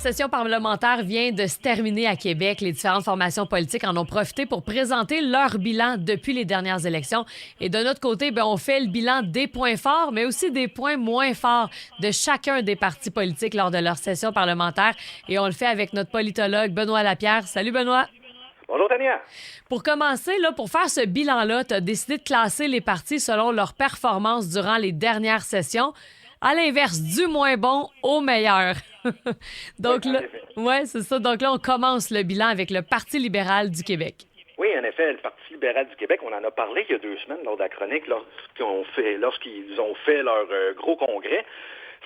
La session parlementaire vient de se terminer à Québec. Les différentes formations politiques en ont profité pour présenter leur bilan depuis les dernières élections. Et de notre côté, on fait le bilan des points forts, mais aussi des points moins forts de chacun des partis politiques lors de leur session parlementaire. Et on le fait avec notre politologue Benoît Lapierre. Salut Benoît! Bonjour Tania! Pour commencer, pour faire ce bilan-là, tu as décidé de classer les partis selon leur performance durant les dernières sessions. À l'inverse, du moins bon au meilleur. Donc oui, là, ouais, c'est ça. Donc là, on commence le bilan avec le Parti libéral du Québec. Oui, en effet, le Parti libéral du Québec, on en a parlé il y a 2 semaines lors de la chronique, lorsqu'ils ont fait leur gros congrès.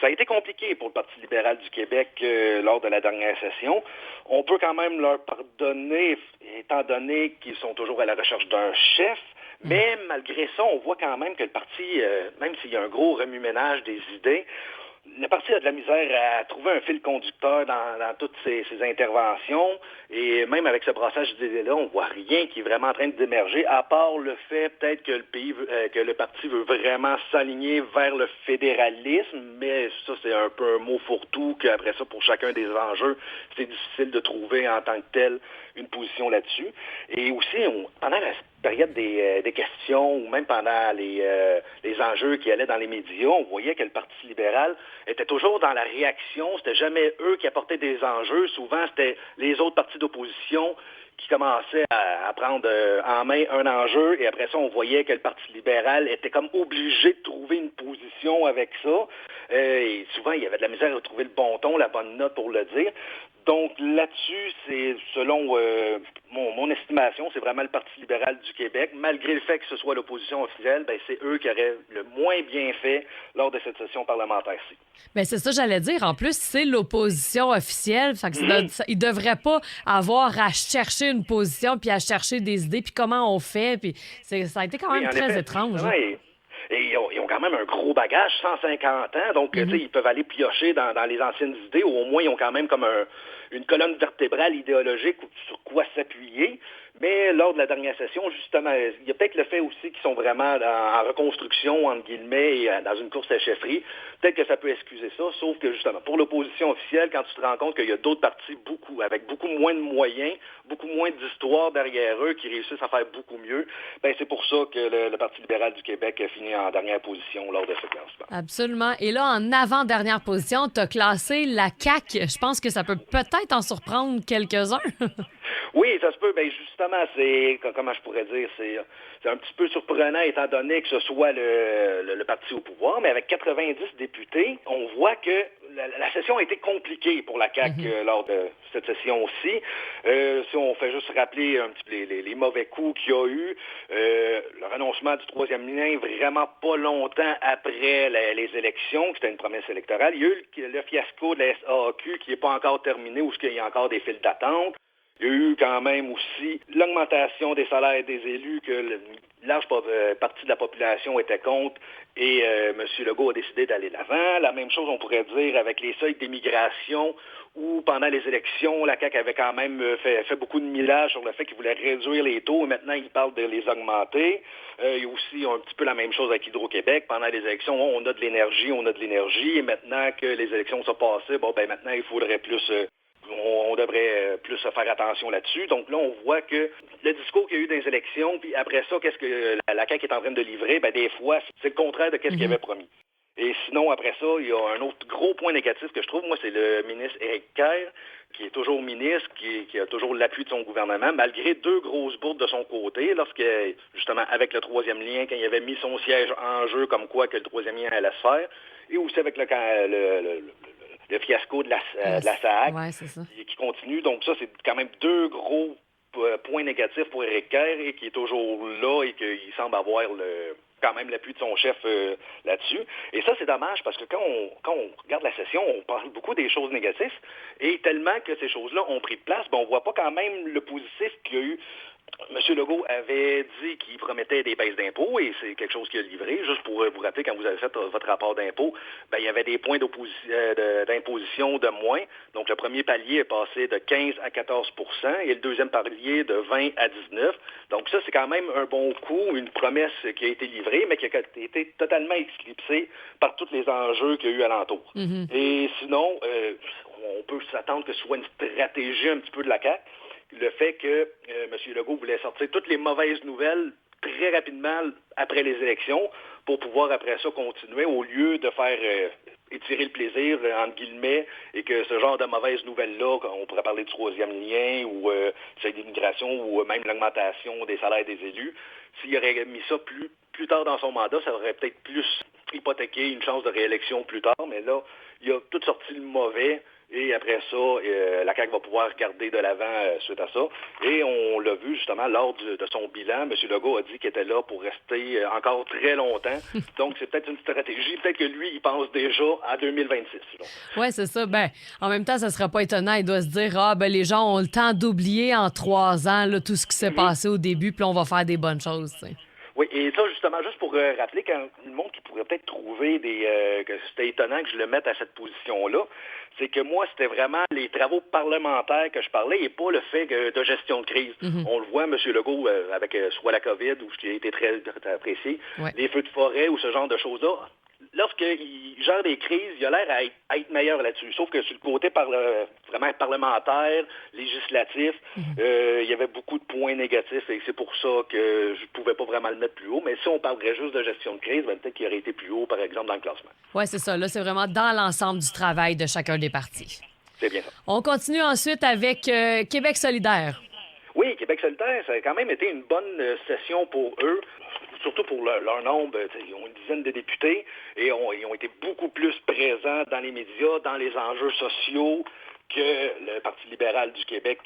Ça a été compliqué pour le Parti libéral du Québec lors de la dernière session. On peut quand même leur pardonner, étant donné qu'ils sont toujours à la recherche d'un chef. Mais malgré ça, on voit quand même que le parti, même s'il y a un gros remue-ménage des idées, le parti a de la misère à trouver un fil conducteur dans toutes ses interventions. Et même avec ce brassage d'idées-là, on voit rien qui est vraiment en train d'émerger, à part le fait peut-être que le parti veut vraiment s'aligner vers le fédéralisme, mais ça, c'est un peu un mot fourre-tout, qu'après ça, pour chacun des enjeux, c'est difficile de trouver en tant que tel une position là-dessus. Et aussi, pendant la période des questions ou même pendant les enjeux qui allaient dans les médias, on voyait que le Parti libéral était toujours dans la réaction. C'était jamais eux qui apportaient des enjeux. Souvent, c'était les autres partis d'opposition qui commençaient à prendre en main un enjeu. Et après ça, on voyait que le Parti libéral était comme obligé de trouver une position avec ça. Et souvent, il y avait de la misère à trouver le bon ton, la bonne note pour le dire. Donc là-dessus, c'est selon mon estimation, c'est vraiment le Parti libéral du Québec. Malgré le fait que ce soit l'opposition officielle, c'est eux qui auraient le moins bien fait lors de cette session parlementaire-ci. Bien, c'est ça que j'allais dire. En plus, c'est l'opposition officielle. Fait que ils ne devraient pas avoir à chercher une position puis à chercher des idées puis comment on fait. Puis ça a été quand même très étrange. Et ils ont quand même un gros bagage, 150 ans, donc ils peuvent aller piocher dans les anciennes idées, ou au moins ils ont quand même comme une colonne vertébrale idéologique sur quoi s'appuyer. Mais lors de la dernière session, justement, il y a peut-être le fait aussi qu'ils sont vraiment en reconstruction, entre guillemets, et dans une course à chefferie. Peut-être que ça peut excuser ça, sauf que justement, pour l'opposition officielle, quand tu te rends compte qu'il y a d'autres partis avec beaucoup moins de moyens, beaucoup moins d'histoire derrière eux, qui réussissent à faire beaucoup mieux, c'est pour ça que le Parti libéral du Québec a fini en dernière position lors de ce classement. Absolument. Et là, en avant-dernière position, tu as classé la CAQ. Je pense que ça peut peut-être en surprendre quelques-uns. Oui, ça se peut. Justement, comment je pourrais dire, c'est un petit peu surprenant étant donné que ce soit le parti au pouvoir, mais avec 90 députés, on voit que la session a été compliquée pour la CAQ lors de cette session-ci. Si on fait juste rappeler un petit peu les mauvais coups qu'il y a eu, le renoncement du troisième lien vraiment pas longtemps après les élections, qui c'était une promesse électorale. Il y a eu le fiasco de la SAQ qui n'est pas encore terminé, où il y a encore des files d'attente. Il y a eu quand même aussi l'augmentation des salaires des élus que une large partie de la population était contre et M. Legault a décidé d'aller de l'avant. La même chose, on pourrait dire, avec les seuils d'immigration où, pendant les élections, la CAQ avait quand même fait beaucoup de millage sur le fait qu'il voulait réduire les taux et maintenant, il parle de les augmenter. Il y a aussi un petit peu la même chose avec Hydro-Québec. Pendant les élections, on a de l'énergie et maintenant que les élections sont passées, maintenant, il faudrait plus... on devrait plus faire attention là-dessus. Donc là, on voit que le discours qu'il y a eu dans les élections, puis après ça, qu'est-ce que la CAQ est en train de livrer, des fois, c'est le contraire de qu'est-ce qu'il avait promis. Et sinon, après ça, il y a un autre gros point négatif que je trouve, moi, c'est le ministre Éric Kerr, qui est toujours ministre, qui a toujours l'appui de son gouvernement, malgré 2 grosses bourdes de son côté, lorsque, justement, avec le troisième lien, quand il avait mis son siège en jeu, comme quoi que le troisième lien allait se faire, et aussi avec le fiasco de la SAAC, qui continue. Donc ça, c'est quand même 2 gros points négatifs pour Éric Kerr et qui est toujours là et qu'il semble avoir quand même l'appui de son chef là-dessus. Et ça, c'est dommage parce que quand on regarde la session, on parle beaucoup des choses négatives et tellement que ces choses-là ont pris de place, on voit pas quand même le positif qu'il y a eu M. Legault avait dit qu'il promettait des baisses d'impôts et c'est quelque chose qu'il a livré. Juste pour vous rappeler, quand vous avez fait votre rapport d'impôt, il y avait des points d'imposition de moins. Donc, le premier palier est passé de 15 à 14 et le deuxième palier de 20 à 19. Donc, ça, c'est quand même un bon coup, une promesse qui a été livrée, mais qui a été totalement éclipsée par tous les enjeux qu'il y a eu alentour. Mm-hmm. Et sinon, on peut s'attendre que ce soit une stratégie un petit peu de la CAQ. Le fait que M. Legault voulait sortir toutes les mauvaises nouvelles très rapidement après les élections pour pouvoir après ça continuer au lieu de faire étirer le plaisir, entre guillemets, et que ce genre de mauvaises nouvelles-là, on pourrait parler du troisième lien ou celle d'immigration ou même l'augmentation des salaires des élus, s'il aurait mis ça plus tard dans son mandat, ça aurait peut-être plus hypothéqué une chance de réélection plus tard, mais là, il a tout sorti le mauvais. Et après ça, la CAQ va pouvoir regarder de l'avant suite à ça. Et on l'a vu justement lors de son bilan. M. Legault a dit qu'il était là pour rester encore très longtemps. Donc, c'est peut-être une stratégie. Peut-être que lui, il pense déjà à 2026. Oui, c'est ça. En même temps, ça ne sera pas étonnant. Il doit se dire, les gens ont le temps d'oublier en 3 ans là, tout ce qui s'est passé au début, puis on va faire des bonnes choses. T'sais. Oui, et ça, justement, juste pour rappeler, quand le monde qui pourrait peut-être trouver que c'était étonnant que je le mette à cette position-là, c'est que moi, c'était vraiment les travaux parlementaires que je parlais et pas le fait de gestion de crise. Mm-hmm. On le voit, M. Legault, avec soit la COVID, où ce qui a été très, très apprécié, les feux de forêt ou ce genre de choses-là. Lorsqu'il gère des crises, il a l'air à être meilleur là-dessus. Sauf que sur le côté vraiment parlementaire, législatif, il y avait beaucoup de points négatifs et c'est pour ça que je ne pouvais pas vraiment le mettre plus haut. Mais si on parlerait juste de gestion de crise, peut-être qu'il aurait été plus haut, par exemple, dans le classement. Oui, c'est ça. Là, c'est vraiment dans l'ensemble du travail de chacun des partis. C'est bien ça. On continue ensuite avec Québec solidaire. Oui, Québec solidaire, ça a quand même été une bonne session pour eux. Surtout pour leur nombre, ils ont une dizaine de députés et ils ont été beaucoup plus présents dans les médias, dans les enjeux sociaux que le Parti libéral du Québec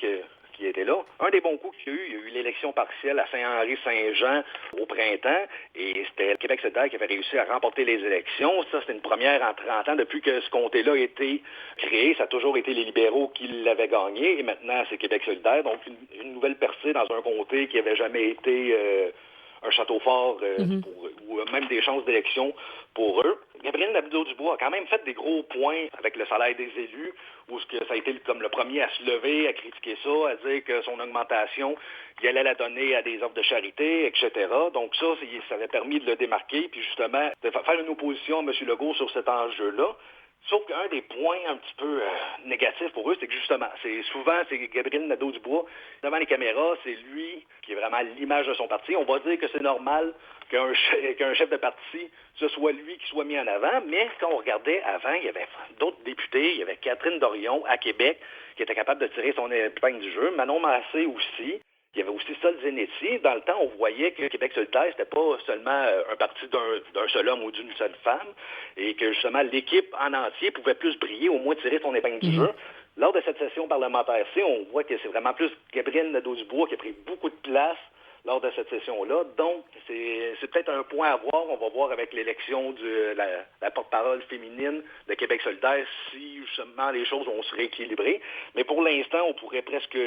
qui était là. Un des bons coups qu'il y a eu l'élection partielle à Saint-Henri-Saint-Jean au printemps et c'était le Québec solidaire qui avait réussi à remporter les élections. Ça, c'était une première en 30 ans. Depuis que ce comté-là a été créé, ça a toujours été les libéraux qui l'avaient gagné et maintenant, c'est Québec solidaire. Donc, une nouvelle percée dans un comté qui n'avait jamais été... un château fort ou même des chances d'élection pour eux. Gabriel Nadeau-Dubois a quand même fait des gros points avec le salaire des élus, où ça a été comme le premier à se lever, à critiquer ça, à dire que son augmentation, il allait la donner à des œuvres de charité, etc. Donc ça avait permis de le démarquer, puis justement, de faire une opposition à M. Legault sur cet enjeu-là. Sauf qu'un des points un petit peu négatifs pour eux, c'est que justement, c'est Gabriel Nadeau-Dubois, devant les caméras, c'est lui qui est vraiment l'image de son parti. On va dire que c'est normal qu'un chef de parti, ce soit lui qui soit mis en avant, mais quand on regardait avant, il y avait d'autres députés, il y avait Catherine Dorion à Québec, qui était capable de tirer son épingle du jeu, Manon Massé aussi. Il y avait aussi Sol Zanetti. Dans le temps, on voyait que Québec solidaire, c'était pas seulement un parti d'un seul homme ou d'une seule femme, et que justement l'équipe en entier pouvait plus briller, au moins tirer son épingle du jeu. Lors de cette session parlementaire-ci, on voit que c'est vraiment plus Gabriel Nadeau-Dubois qui a pris beaucoup de place lors de cette session-là. Donc, c'est peut-être un point à voir. On va voir avec l'élection de la porte-parole féminine de Québec solidaire si justement les choses vont se rééquilibrer. Mais pour l'instant, on pourrait presque...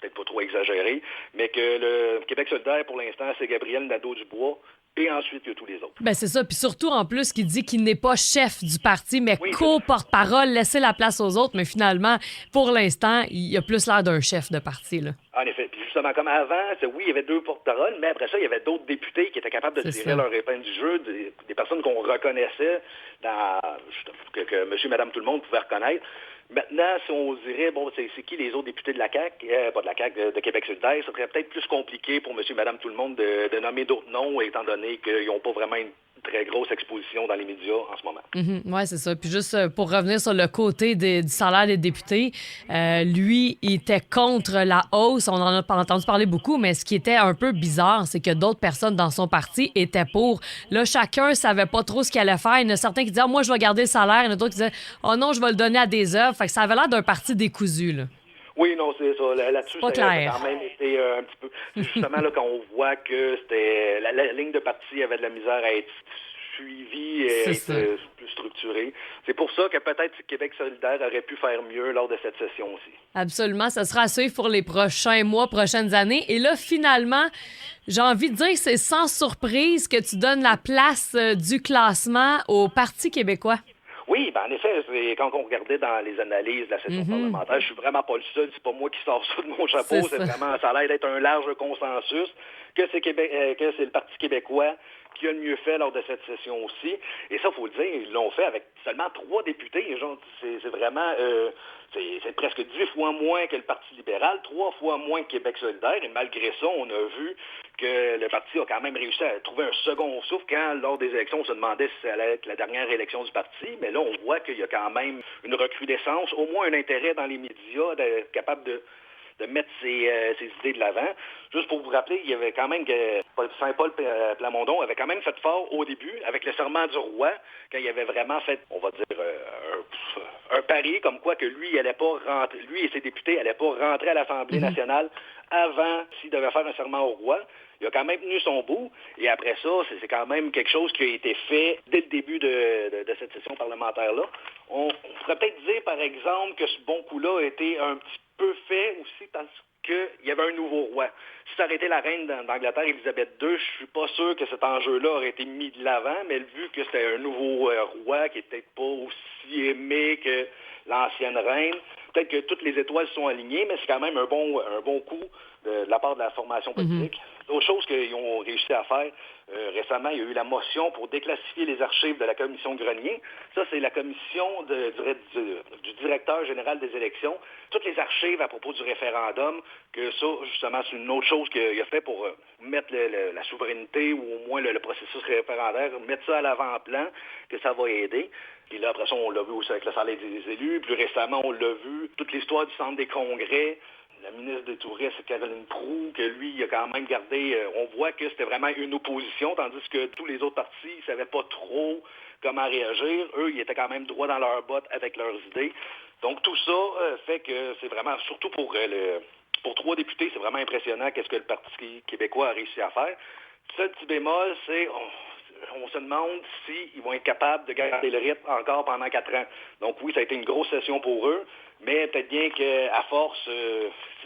peut-être pas trop exagéré, mais que le Québec solidaire, pour l'instant, c'est Gabriel Nadeau-Dubois, et ensuite, il y a tous les autres. C'est ça. Puis surtout, en plus, qu'il dit qu'il n'est pas chef du parti, mais co-porte-parole, laisser la place aux autres. Mais finalement, pour l'instant, il a plus l'air d'un chef de parti, là. En effet. Puis justement, comme avant, il y avait 2 porte-paroles, mais après ça, il y avait d'autres députés qui étaient capables de tirer leur épingle du jeu, des personnes qu'on reconnaissait, que monsieur et madame tout le monde pouvait reconnaître. Maintenant, si on dirait, c'est qui les autres députés de la CAQ, pas de la CAQ, de Québec solidaire, ça serait peut-être plus compliqué pour monsieur et madame tout le monde de nommer d'autres noms, étant donné qu'ils n'ont pas vraiment une très grosse exposition dans les médias en ce moment. Oui, c'est ça. Puis juste pour revenir sur le côté du salaire des députés, lui, il était contre la hausse. On en a pas entendu parler beaucoup, mais ce qui était un peu bizarre, c'est que d'autres personnes dans son parti étaient pour. Là, chacun savait pas trop ce qu'il allait faire. Il y en a certains qui disaient « moi, je vais garder le salaire ». Il y en a d'autres qui disaient « oh non, je vais le donner à des œuvres ». Fait que ça avait l'air d'un parti décousu, là. Oui, non, c'est ça. Là-dessus, ça a quand même été un petit peu... Justement, là, quand on voit que c'était la ligne de parti avait de la misère à être suivi et C'est être ça. plus structuré. C'est pour ça que peut-être Québec solidaire aurait pu faire mieux lors de cette session aussi. Absolument, ça sera à suivre pour les prochains mois, prochaines années. Et là, finalement, j'ai envie de dire que c'est sans surprise que tu donnes la place du classement au Parti québécois. Oui, ben en effet, quand on regardait dans les analyses de la session parlementaire, je suis vraiment pas le seul, c'est pas moi qui sors ça de mon chapeau, C'est c'est ça. vraiment, ça a l'air d'être un large consensus que que c'est le Parti québécois qui a le mieux fait lors de cette session aussi. Et ça, faut le dire, ils l'ont fait avec seulement 3 députés. Genre, c'est vraiment, c'est presque 10 fois moins que le Parti libéral, 3 fois moins que Québec solidaire. Et malgré ça, on a vu que le parti a quand même réussi à trouver un second souffle quand, lors des élections, on se demandait si ça allait être la dernière élection du parti. Mais là, on voit qu'il y a quand même une recrudescence, au moins un intérêt dans les médias d'être capable de mettre ses idées de l'avant. Juste pour vous rappeler, il y avait quand même que Saint-Paul Plamondon avait quand même fait fort au début avec le serment du roi, quand il avait vraiment fait, on va dire, un pari comme quoi que lui, il allait pas rentrer, lui et ses députés n'allaient pas rentrer à l'Assemblée nationale avant s'il devait faire un serment au roi. Il a quand même tenu son bout. Et après ça, c'est quand même quelque chose qui a été fait dès le début de cette session parlementaire-là. On pourrait peut-être dire, par exemple, que ce bon coup-là a été un petit peu fait aussi parce qu'il y avait un nouveau roi. Si ça aurait été la reine d'Angleterre, Élisabeth II, je suis pas sûr que cet enjeu-là aurait été mis de l'avant, mais vu que c'était un nouveau roi qui est peut-être pas aussi aimé que l'ancienne reine, peut-être que toutes les étoiles sont alignées, mais c'est quand même un bon coup de la part de la formation politique. L'autre chose qu'ils ont réussi à faire récemment, il y a eu la motion pour déclassifier les archives de la commission Grenier. Ça, c'est la commission du directeur général des élections. Toutes les archives à propos du référendum, que ça, justement, c'est une autre chose qu'il a fait pour mettre la souveraineté ou au moins le processus référendaire, mettre ça à l'avant-plan, que ça va aider. Puis là, après ça, on l'a vu aussi avec le salaire des élus. Plus récemment, on l'a vu, toute l'histoire du centre des congrès. La ministre des Touristes, Caroline Proulx, que lui, il a quand même gardé, on voit que c'était vraiment une opposition, tandis que tous les autres partis, ils ne savaient pas trop comment réagir. Eux, ils étaient quand même droits dans leurs bottes avec leurs idées. Donc tout ça fait que c'est vraiment, surtout pour 3 députés, c'est vraiment impressionnant qu'est-ce que le Parti québécois a réussi à faire. Seul petit bémol, c'est on se demande s'ils vont être capables de garder le rythme encore pendant 4 ans. Donc oui, ça a été une grosse session pour eux, mais peut-être bien qu'à force,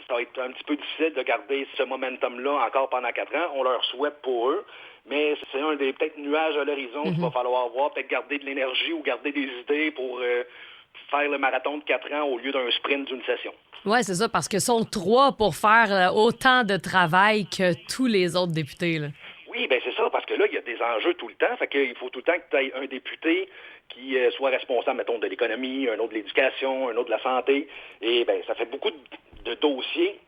ça va être un petit peu difficile de garder ce momentum-là encore pendant 4 ans. On leur souhaite pour eux, mais c'est un des peut-être nuages à l'horizon qu'il va falloir voir, peut-être garder de l'énergie ou garder des idées pour faire le marathon de 4 ans au lieu d'un sprint d'une session. Oui, c'est ça, parce que sont 3 pour faire autant de travail que tous les autres députés, là. Oui, ben c'est ça, parce que là, il y a des enjeux tout le temps. Fait qu'il faut tout le temps que tu aies un député qui soit responsable, mettons, de l'économie, un autre de l'éducation, un autre de la santé. Et ben ça fait beaucoup de dossiers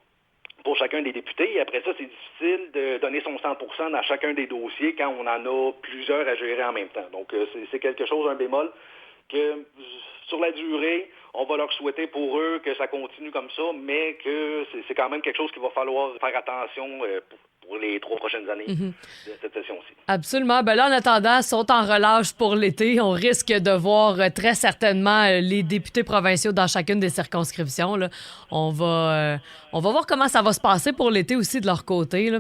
pour chacun des députés. Et après ça, c'est difficile de donner son 100% dans chacun des dossiers quand on en a plusieurs à gérer en même temps. Donc, c'est quelque chose, un bémol, que sur la durée, on va leur souhaiter pour eux que ça continue comme ça, mais que c'est quand même quelque chose qu'il va falloir faire attention pour les 3 prochaines années de cette session-ci. Absolument. Ben là, en attendant, ils sont en relâche pour l'été. On risque de voir très certainement les députés provinciaux dans chacune des circonscriptions, là. On va voir comment ça va se passer pour l'été aussi de leur côté, là.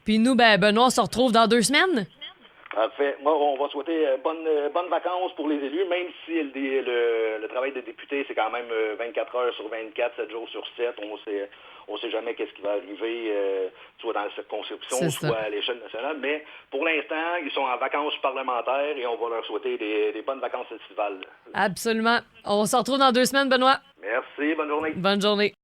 Puis nous, ben Benoît, on se retrouve dans 2 semaines. Parfait. Moi, on va souhaiter bonnes vacances pour les élus, même si le travail des députés, c'est quand même 24 heures sur 24, 7 jours sur 7. On sait jamais qu'est-ce qui va arriver, soit dans la circonscription, soit à l'échelle nationale. Mais pour l'instant, ils sont en vacances parlementaires et on va leur souhaiter des bonnes vacances estivales. Absolument. On se retrouve dans 2 semaines, Benoît. Merci. Bonne journée. Bonne journée.